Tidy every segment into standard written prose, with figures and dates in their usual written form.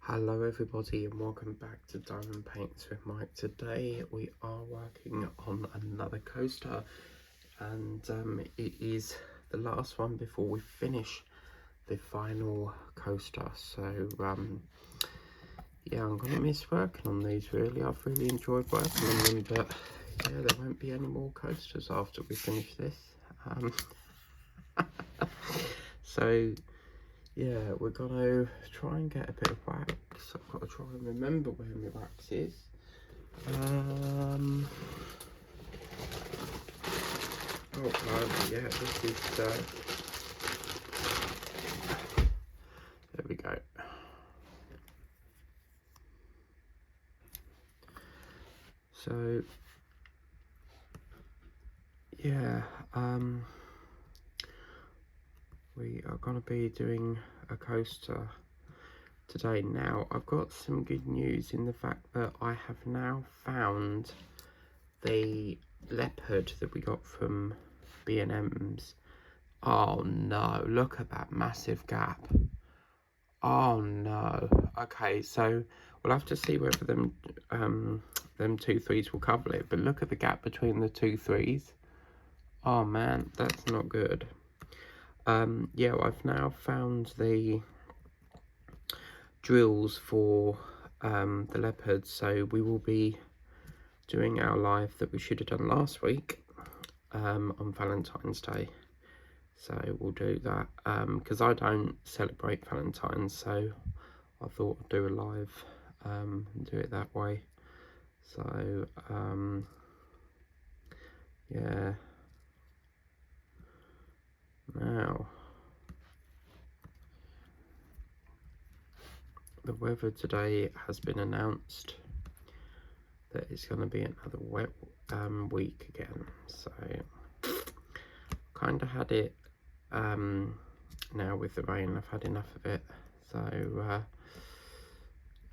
Hello everybody and welcome back to Diamond Paints with Mike. Today we are working on another coaster and it is the last one before we finish the final coaster. So yeah, I'm gonna miss working on these really. I've really enjoyed working on them, but yeah, there won't be any more coasters after we finish this. So yeah, we're gonna try and get a bit of wax. I've got to try and remember where my wax is. Oh, yeah, this is, there we go. So, yeah, we are going to be doing a coaster today. Now, I've got some good news in the fact that I have now found the leopard that we got from B&M's. Oh no, look at that massive gap. Oh no. Okay, so we'll have to see whether them two threes will cover it, but look at the gap between the two threes. Oh man, that's not good. Yeah, I've now found the drills for the leopards, so we will be doing our live that we should have done last week on Valentine's Day. So we'll do that because I don't celebrate Valentine's, so I thought I'd do a live and do it that way. So yeah, now the weather today has been announced that it's going to be another wet week again, so kind of had it now with the rain. I've had enough of it, so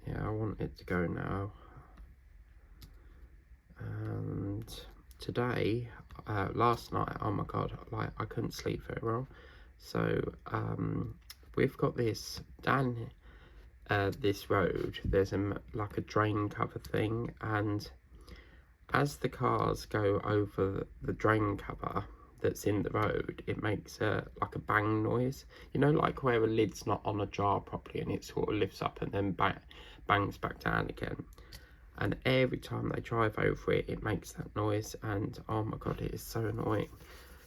yeah, I want it to go now. And today, last night, oh my god, like I couldn't sleep very well. So we've got this down this road, there's like a drain cover thing, and as the cars go over the drain cover that's in the road, it makes like a bang noise, you know, like where a lid's not on a jar properly and it sort of lifts up and then bangs back down again. And every time they drive over it, it makes that noise, and oh my god, it is so annoying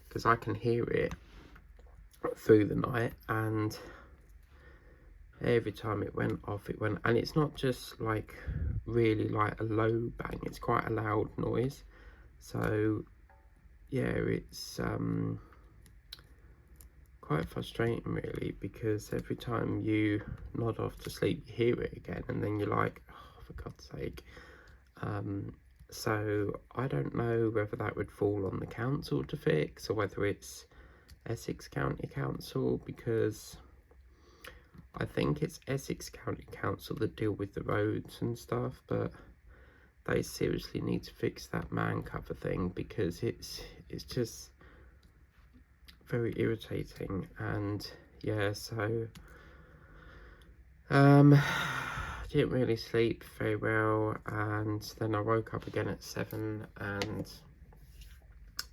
because I can hear it through the night, and every time it went off, and it's not just like really like a low bang, it's quite a loud noise. So yeah, it's quite frustrating really, because every time you nod off to sleep you hear it again, and then you're like, oh, for God's sake. So I don't know whether that would fall on the council to fix, or whether it's Essex County Council, because I think it's Essex County Council that deal with the roads and stuff, but they seriously need to fix that man cover thing, because it's just very irritating. And yeah, so didn't really sleep very well, and then I woke up again at 7 and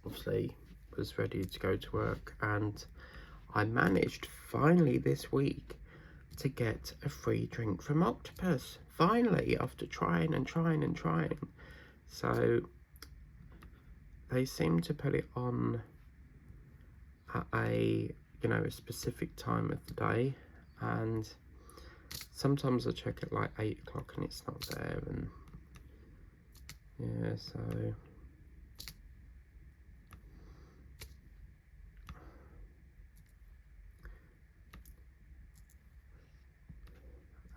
obviously was ready to go to work, and I managed finally this week to get a free drink from Octopus, finally, after trying and trying and trying. So they seem to put it on at a, you know, a specific time of the day, and sometimes I check at like 8 o'clock and it's not there, and yeah, so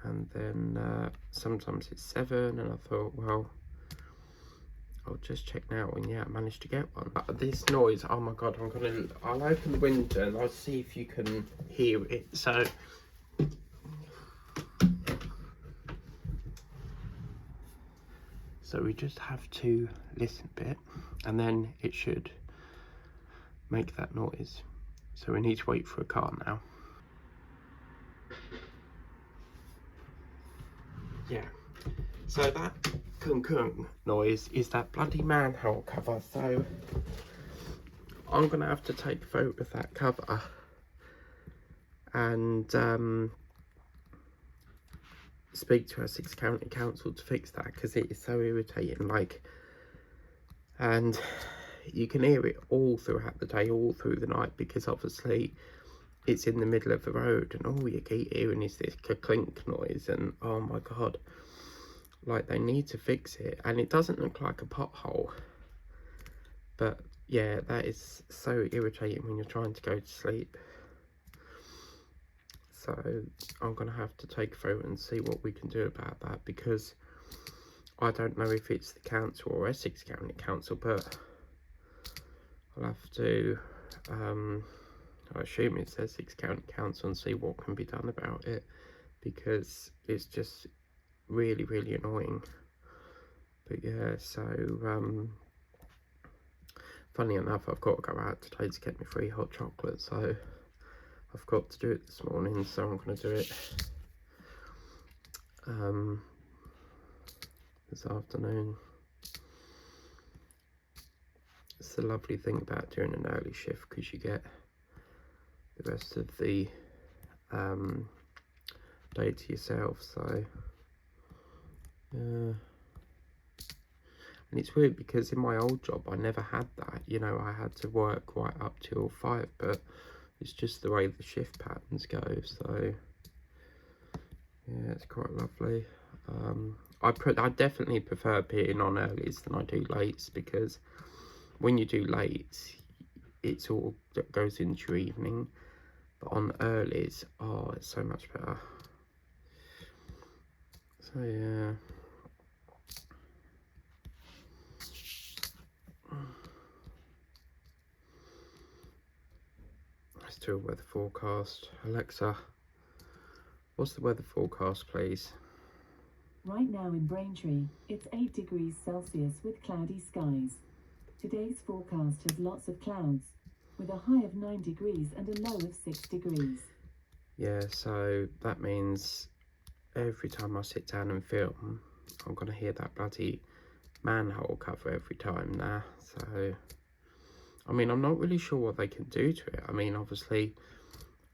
and then sometimes it's 7, and I thought, well, I'll just check now, and yeah, I managed to get one. But this noise, oh my god, I'll open the window and I'll see if you can hear it. So we just have to listen a bit, and then it should make that noise. So we need to wait for a car now. yeah, so that kung noise is that bloody manhole cover. So I'm gonna have to take a photo of that cover and speak to Essex County Council to fix that, because it is so irritating. Like, and you can hear it all throughout the day, all through the night, because obviously it's in the middle of the road and all you keep hearing is this clink noise. And oh my god, like, they need to fix it. And it doesn't look like a pothole, but yeah, that is so irritating when you're trying to go to sleep. So I'm gonna have to take a photo and see what we can do about that, because I don't know if it's the council or Essex County Council, but I'll have to I assume it's Essex County Council, and see what can be done about it, because it's just really, really annoying. But yeah, so funny enough, I've got to go out today to get me free hot chocolate, so I've got to do it this morning, so I'm going to do it this afternoon. It's the lovely thing about doing an early shift, because you get the rest of the day to yourself. So yeah, and it's weird because in my old job I never had that, you know. I had to work right up till 5, but it's just the way the shift patterns go. So yeah, it's quite lovely. I definitely prefer being on earlies than I do lates, because when you do late, it's all that goes into your evening, but on earlies, oh, it's so much better. So yeah, let's do a weather forecast. Alexa, what's the weather forecast, please? Right now in Braintree, it's 8 degrees Celsius with cloudy skies. Today's forecast has lots of clouds, with a high of 9 degrees and a low of 6 degrees. Yeah, so that means every time I sit down and film, I'm going to hear that bloody manhole cover every time now. So, I mean, I'm not really sure what they can do to it. I mean, obviously,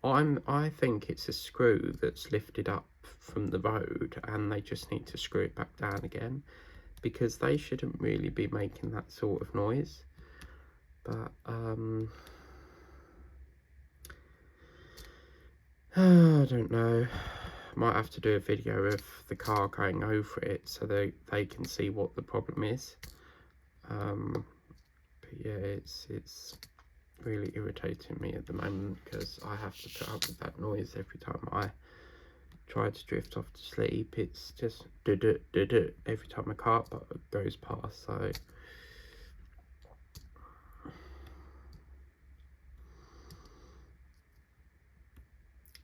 I think it's a screw that's lifted up from the road, and they just need to screw it back down again, because they shouldn't really be making that sort of noise. But I don't know. Might have to do a video of the car going over it, so they can see what the problem is. But yeah, it's really irritating me at the moment, because I have to put up with that noise every time I try to drift off to sleep. It's just do every time a car goes past.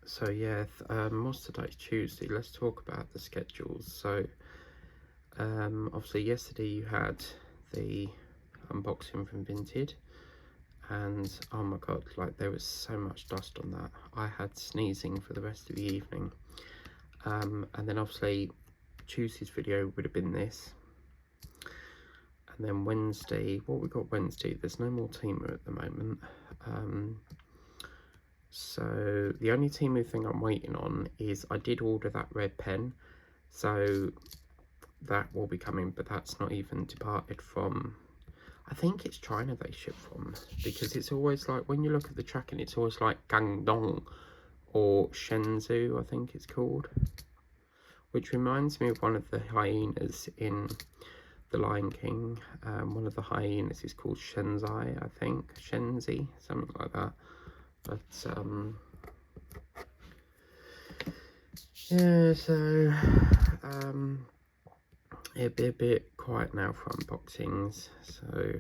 So yeah, what's today? Tuesday. Let's talk about the schedules. So obviously yesterday you had the unboxing from Vinted, and oh my god, like, there was so much dust on that. I had sneezing for the rest of the evening. And then obviously Tuesday's video would have been this, and then Wednesday, what we got Wednesday, there's no more Temu at the moment. So the only Temu thing I'm waiting on is, I did order that red pen, so that will be coming, but that's not even departed from, I think it's China they ship from, because it's always like, when you look at the tracking, it's always like Guangdong or Shenzhou, I think it's called, which reminds me of one of the hyenas in The Lion King. One of the hyenas is called Shenzai, I think, Shenzi, something like that. But yeah, so it'll be a bit quiet now for unboxings, so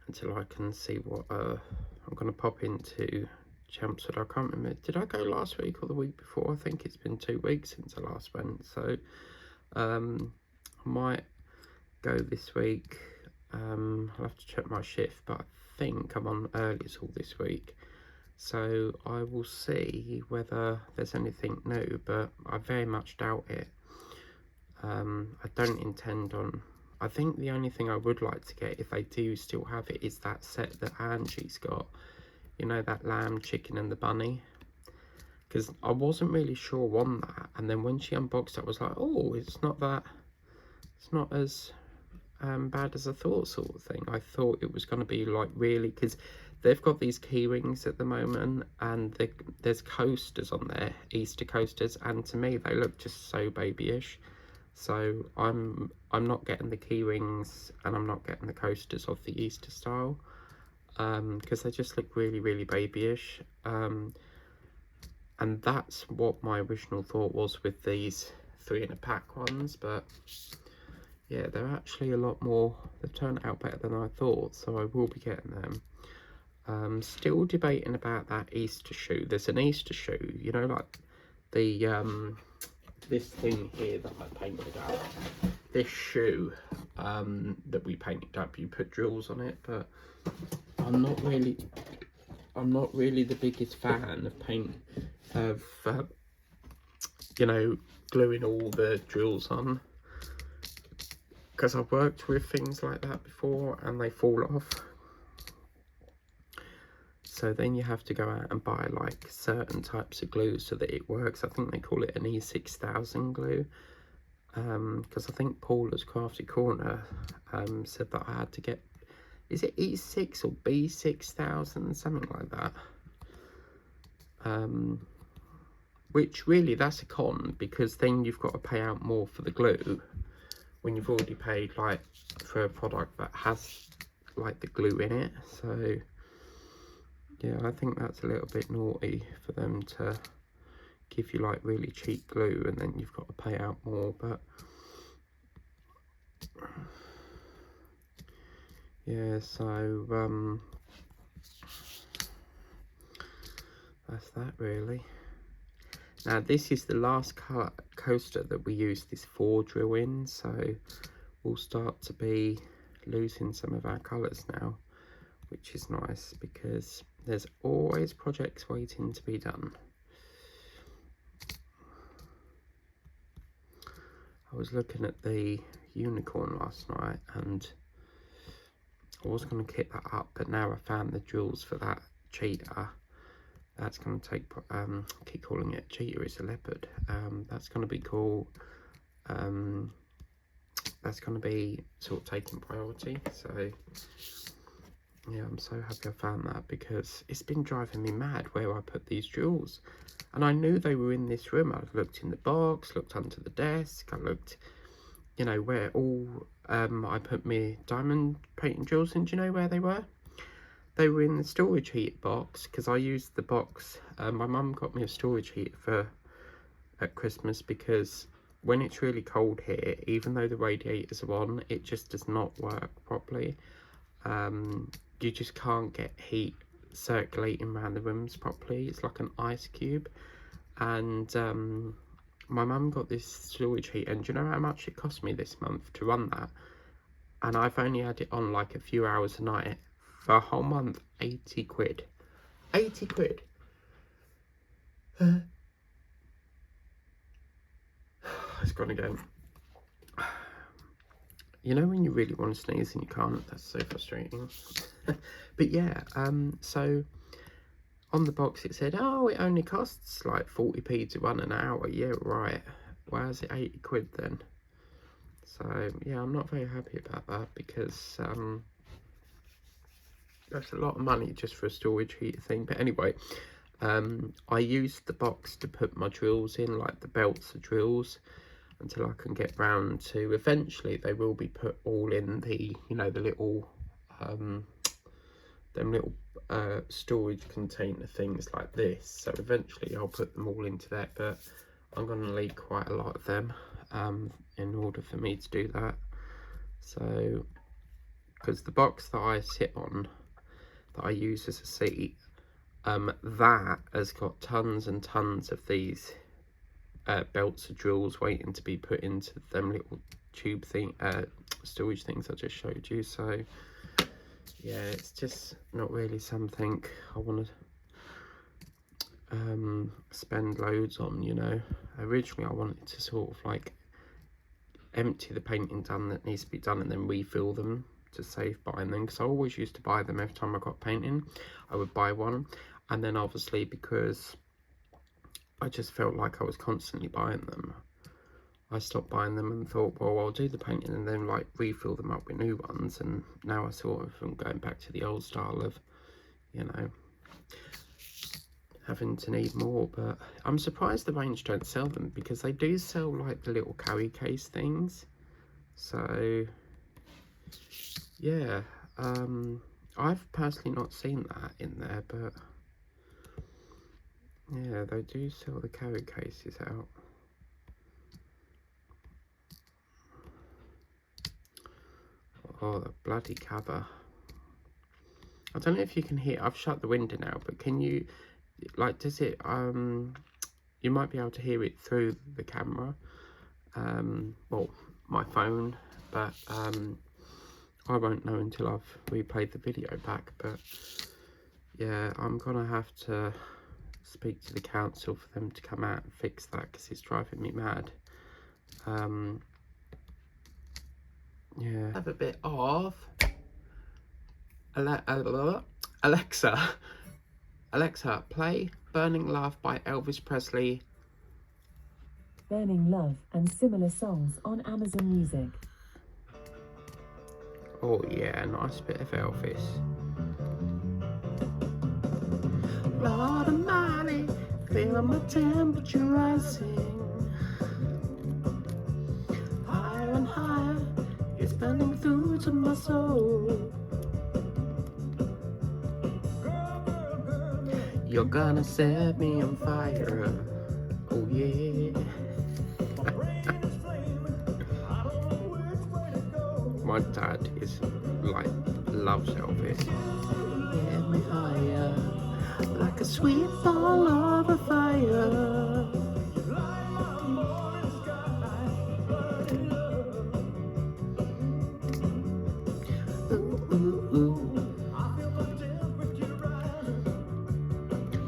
until I can see what I'm going to pop into Chelmsford. I can't remember, did I go last week or the week before? I think it's been 2 weeks since I last went, so I might go this week. I'll have to check my shift, but I think I'm on earlies all this week, So I will see whether there's anything new, but I very much doubt it. I don't intend on... I think the only thing I would like to get, if they do still have it, is that set that Angie's got. You know, that lamb, chicken and the bunny? Because I wasn't really sure on that. And then when she unboxed it, I was like, oh, it's not as bad as I thought, sort of thing. I thought it was going to be like really... Because they've got these key rings at the moment, and there's coasters on there, Easter coasters, and to me they look just so babyish. So I'm not getting the key rings, and I'm not getting the coasters of the Easter style, because they just look really, really babyish. And that's what my original thought was with these 3 in a pack ones, but yeah, they're actually a lot more, they've turned out better than I thought, so I will be getting them. Still debating about that Easter shoe. There's an Easter shoe, you know, like the this thing here that I painted up. This shoe that we painted up, you put drills on it, but I'm not really the biggest fan of you know, gluing all the drills on, because I've worked with things like that before and they fall off. So then you have to go out and buy like certain types of glue so that it works. I think they call it an E6000 glue. Because I think Paula's Crafty Corner said that I had to get, is it E6 or B6000, something like that. Which really, that's a con, because then you've got to pay out more for the glue when you've already paid like for a product that has like the glue in it. So yeah, I think that's a little bit naughty for them to give you like really cheap glue and then you've got to pay out more. But yeah, so that's that really. Now this is the last coaster that we use this 4 drill in, so we'll start to be losing some of our colours now, which is nice because there's always projects waiting to be done. I was looking at the unicorn last night and I was going to kit that up, but now I found the drills for that cheetah. That's going to take, keep calling it cheetah, it's a leopard. That's going to be cool. That's going to be sort of taking priority. So yeah, I'm so happy I found that, because it's been driving me mad where I put these jewels. And I knew they were in this room. I've looked in the box, looked under the desk, I looked, you know, where all I put my diamond painting jewels in. Do you know where they were? They were in the storage heater box, because I used the box. My mum got me a storage heater at Christmas, because when it's really cold here, even though the radiators are on, it just does not work properly. You just can't get heat circulating around the rooms properly. It's like an ice cube. And my mum got this storage heater, and do you know how much it cost me this month to run that? And I've only had it on like a few hours a night for a whole month. 80 quid. 80 quid. It's gone again. You know when you really want to sneeze and you can't? That's so frustrating. But yeah, so on the box it said, oh, it only costs like 40p to run an hour. Yeah, right. Why is it 80 quid then? So yeah, I'm not very happy about that, because that's a lot of money just for a storage heater thing. But anyway, I used the box to put my drills in, like the belts of drills, until I can get round to, eventually they will be put all in the, you know, the little them little storage container things like this. So eventually I'll put them all into that, but I'm going to leak quite a lot of them in order for me to do that. So because the box that I sit on, that I use as a seat, that has got tons and tons of these belts of drills waiting to be put into them little tube thing, storage things I just showed you. So yeah, it's just not really something I want to spend loads on, you know. Originally I wanted to sort of like empty the painting done that needs to be done and then refill them to save buying them, because I always used to buy them every time I got painting. I would buy one, and then obviously because I just felt like I was constantly buying them, I stopped buying them and thought, well, I'll do the painting and then like refill them up with new ones. And now I sort of am going back to the old style of, you know, having to need more. But I'm surprised the range don't sell them, because they do sell like the little carry case things. So yeah, I've personally not seen that in there, but yeah, they do sell the carry cases out. Oh, the bloody cover. I don't know if you can hear, I've shut the window now, but can you, like, does it, you might be able to hear it through the camera, well, my phone, but I won't know until I've replayed the video back. But yeah, I'm gonna have to speak to the council for them to come out and fix that, because it's driving me mad. Yeah, have a bit of Alexa, play Burning Love by Elvis Presley. Burning Love and similar songs on Amazon Music. Oh yeah, nice bit of Elvis. Lord Almighty, feel my temperature rising. Higher and higher, it's burning through to my soul. You're gonna set me on fire. Oh yeah. My dad is like, loves Elvis. Get me higher, like a sweet ball of a fire. Ooh, ooh, ooh.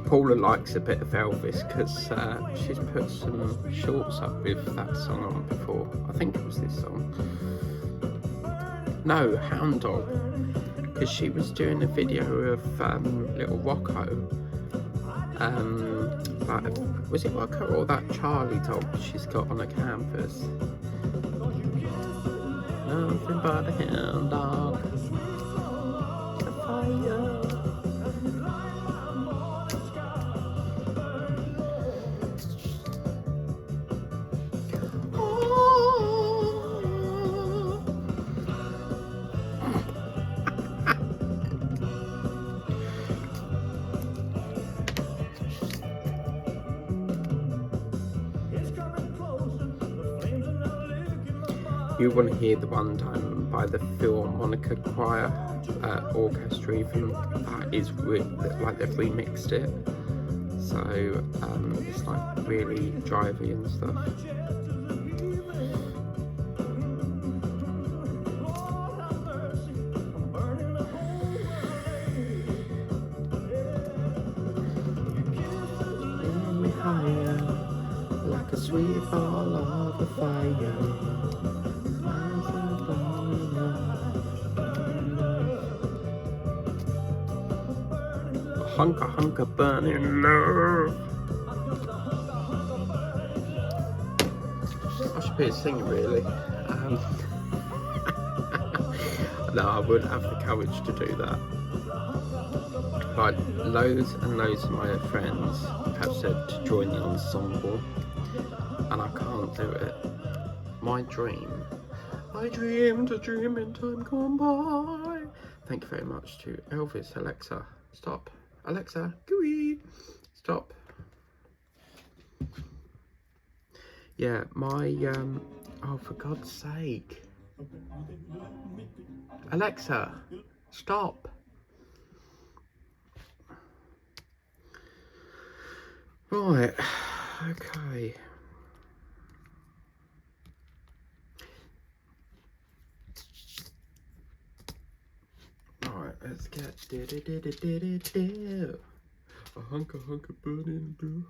Paula likes a bit of Elvis because she's put some shorts up with that song on before. I think it was this song. No, Hound Dog. Because she was doing a video of little Rocco. Like, was it Rocco or that Charlie dog she's got on a canvas? Nothing but a hound dog. A fire. You want to hear the one time by the Philharmonica Choir Orchestra even, that is like they've remixed it, so it's like really drivey and stuff. Bring me higher, like a sweet ball of a fire. Hunker, hunker, burning love. I should be a singer, really. No, I wouldn't have the courage to do that. Like, loads and loads of my friends have said to join the ensemble, and I can't do it. My dream. I dreamed a dream in time gone by. Thank you very much to Elvis. Alexa, stop. Alexa, gooey, stop. Yeah, my, oh, for God's sake. Alexa, stop. Right, okay. Alright, let's get A hunker burning blue.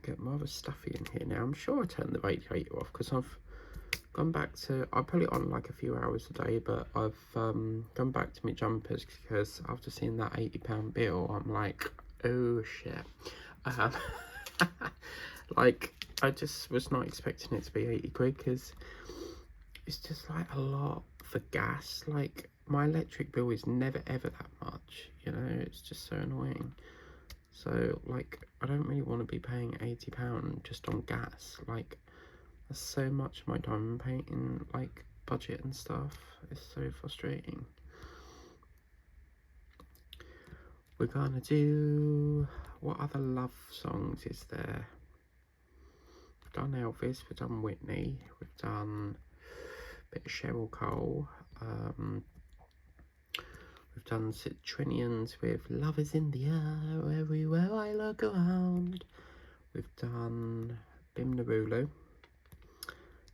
Get my other stuffy in here now. I'm sure I turned the radiator off because I've gone back to, I put it on like a few hours a day, but I've gone back to my jumpers because after seeing that £80 bill, I'm like, oh shit. Um, like, I just was not expecting it to be 80 quid because it's just like a lot for gas. Like, my electric bill is never ever that much, you know, it's just so annoying. So, like, I don't really want to be paying £80 just on gas. Like, that's so much of my diamond painting, like, budget and stuff. It's so frustrating. We're gonna do... What other love songs is there? We've done Elvis, we've done Whitney, we've done a bit of Cheryl Cole. We've done Citrinians with Love is in the Air, Everywhere I Look Around. We've done Bim Narulu.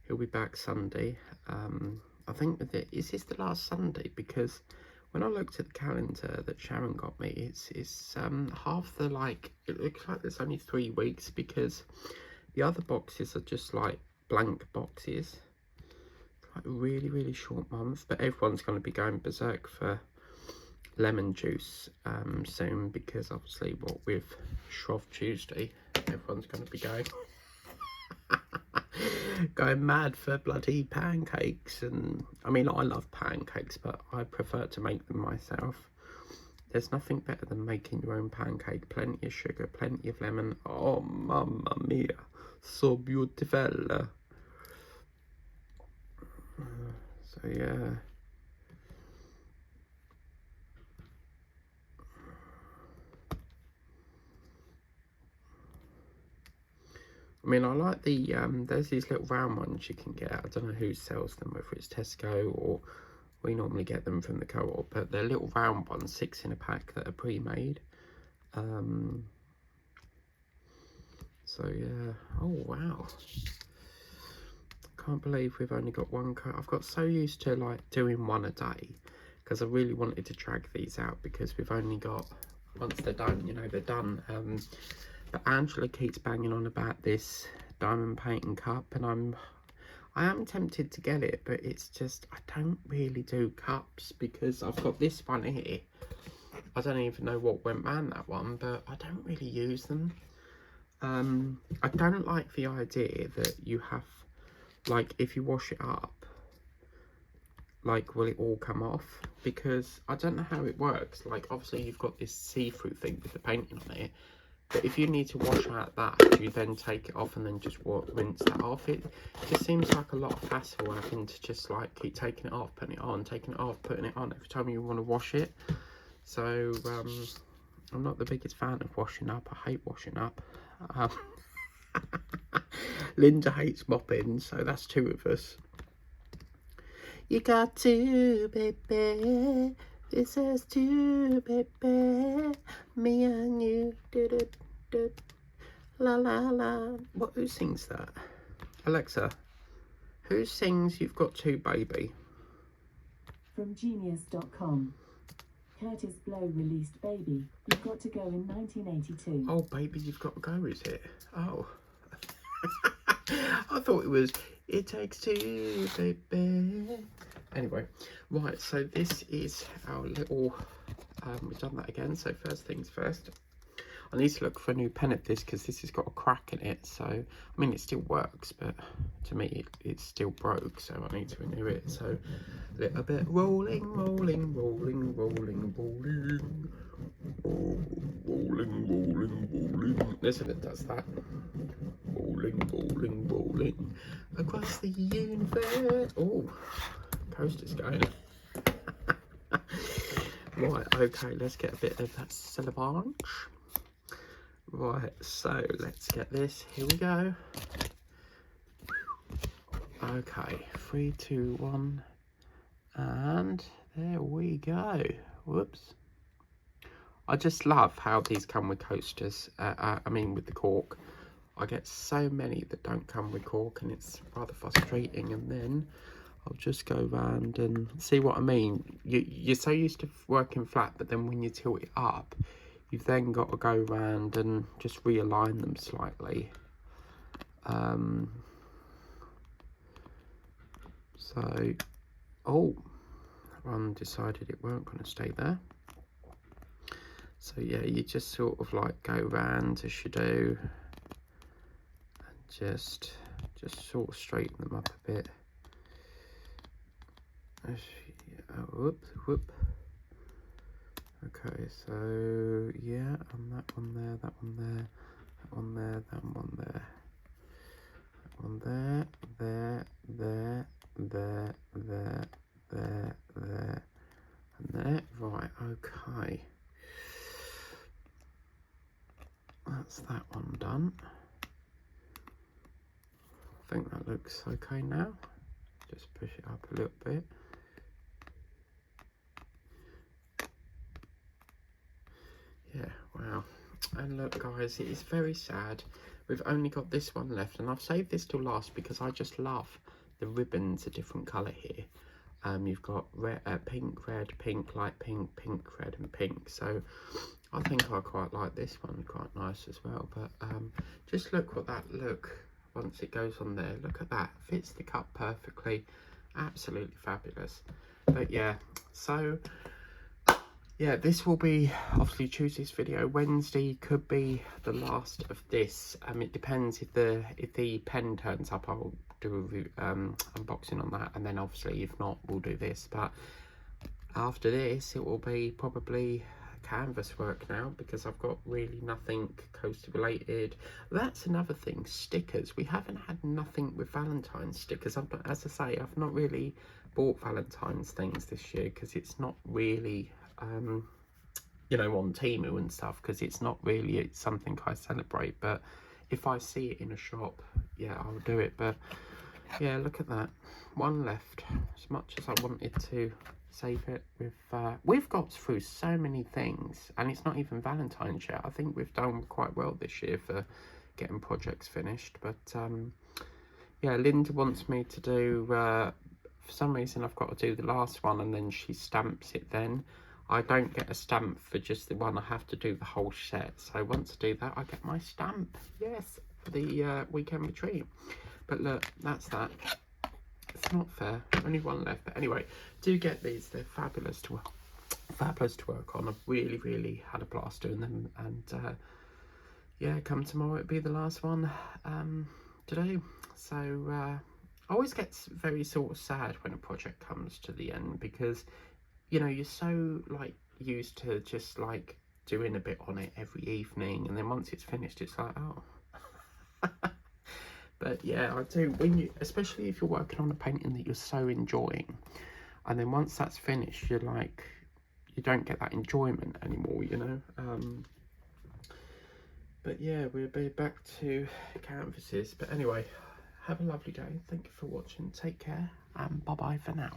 He'll be back Sunday. I think that is this the last Sunday, because when I looked at the calendar that Sharon got me, it's half the, like, it looks like there's only 3 weeks, because the other boxes are just like blank boxes. Like really, really short month, but everyone's going to be going berserk for lemon juice soon, because obviously what with Shrove Tuesday, everyone's going to be going mad for bloody pancakes. And I mean, I love pancakes, but I prefer to make them myself. There's nothing better than making your own pancake. Plenty of sugar, plenty of lemon. Oh, mamma mia, so beautiful. So yeah. I mean, I like the, there's these little round ones you can get. I don't know who sells them, whether it's Tesco or we normally get them from the co-op, but they're little round ones, 6 in a pack, that are pre-made. So yeah, oh wow. Can't believe we've only got one coat. I've got so used to like doing one a day because I really wanted to drag these out, because we've only got, once they're done, you know, they're done. But Angela keeps banging on about this diamond painting cup, and I am tempted to get it, but it's just, I don't really do cups because I've got this one here. I don't even know what went round that one, but I don't really use them. I don't like the idea that you have, like, if you wash it up, like, will it all come off? Because I don't know how it works. Like, obviously you've got this see-through thing with the painting on it, but if you need to wash out that, do you then take it off and then just rinse that off? It just seems like a lot of hassle having to just like keep taking it off, putting it on, taking it off, putting it on every time you want to wash it. So I'm not the biggest fan of washing up. I hate washing up. Linda hates mopping, so that's 2 of us. You got 2, baby. This says 2, baby. Me and you. Do, do, do. La la la. What? Who sings that? Alexa, who sings You've Got 2, baby? From Genius.com. Curtis Blow released Baby, You've Got to Go in 1982. Oh, Baby, You've Got to Go, is it? Oh. I thought it was It Takes 2, baby. Anyway, right, so this is our little, we've done that again. So first things first, I need to look for a new pen at this because this has got a crack in it. So, I mean, it still works, but to me, it's still broke. So I need to renew it. So a little bit rolling, rolling, rolling, rolling, rolling. Oh, rolling, rolling, rolling. Listen, it does that. Rolling, rolling, rolling across the universe. Oh, coaster's going. Right, okay, let's get a bit of that syllabage. Right, so let's get this. Here we go. Okay, 3, 2, 1, and there we go. Whoops. I just love how these come with coasters. I mean, with the cork. I get so many that don't come with cork, and it's rather frustrating. And then I'll just go around and see what I mean. You're so used to working flat, but then when you tilt it up, you've then got to go around and just realign them slightly. So, oh, one decided it weren't going to stay there. So yeah, you just sort of like go around as you do, and just sort of straighten them up a bit. Whoop, whoop. Okay, so yeah, and that one there, that one there, that one there, that one there, that one there, there, there, there, there, there, there, and there. Right, okay. That's that one done. I think that looks okay now. Just push it up a little bit. Yeah, wow. And look guys, it is very sad. We've only got this one left, and I've saved this till last because I just love the ribbons, a different colour here. You've got red, pink, red, pink, light pink, pink, red and pink. So I think I quite like this one, quite nice as well. But just look what that look once it goes on there. Look at that, fits the cup perfectly, absolutely fabulous. But yeah, so yeah, this will be obviously Tuesday's video. Wednesday could be the last of this. It depends if the pen turns up. I'll do a unboxing on that, and then obviously if not, we'll do this. But after this, it will be probably canvas work now, because I've got really nothing coaster related. That's another thing, stickers. We haven't had nothing with Valentine's stickers. As I say, I've not really bought Valentine's things this year because it's not really you know, on Temu and stuff, because it's not really something I celebrate. But if I see it in a shop, yeah, I'll do it. But yeah, look at that, one left. As much as I wanted to save it, we've got through so many things, and it's not even Valentine's yet. I think we've done quite well this year for getting projects finished. But yeah, Linda wants me to do, for some reason I've got to do the last one, and then she stamps it then. I don't get a stamp for just the one, I have to do the whole set. So once I do that, I get my stamp, yes, for the weekend retreat. But look, that's that. It's not fair, only one left. But anyway, do get these, they're fabulous to work on. I've really had a blast doing them. And yeah, come tomorrow, it'll be the last one today. So I always get very sort of sad when a project comes to the end, because you know, you're so like used to just like doing a bit on it every evening, and then once it's finished, it's like, oh. But yeah, I do, when you, especially if you're working on a painting that you're so enjoying, and then once that's finished, you're like, you don't get that enjoyment anymore, you know. But yeah, we'll be back to canvases. But anyway, have a lovely day. Thank you for watching. Take care, and bye bye for now.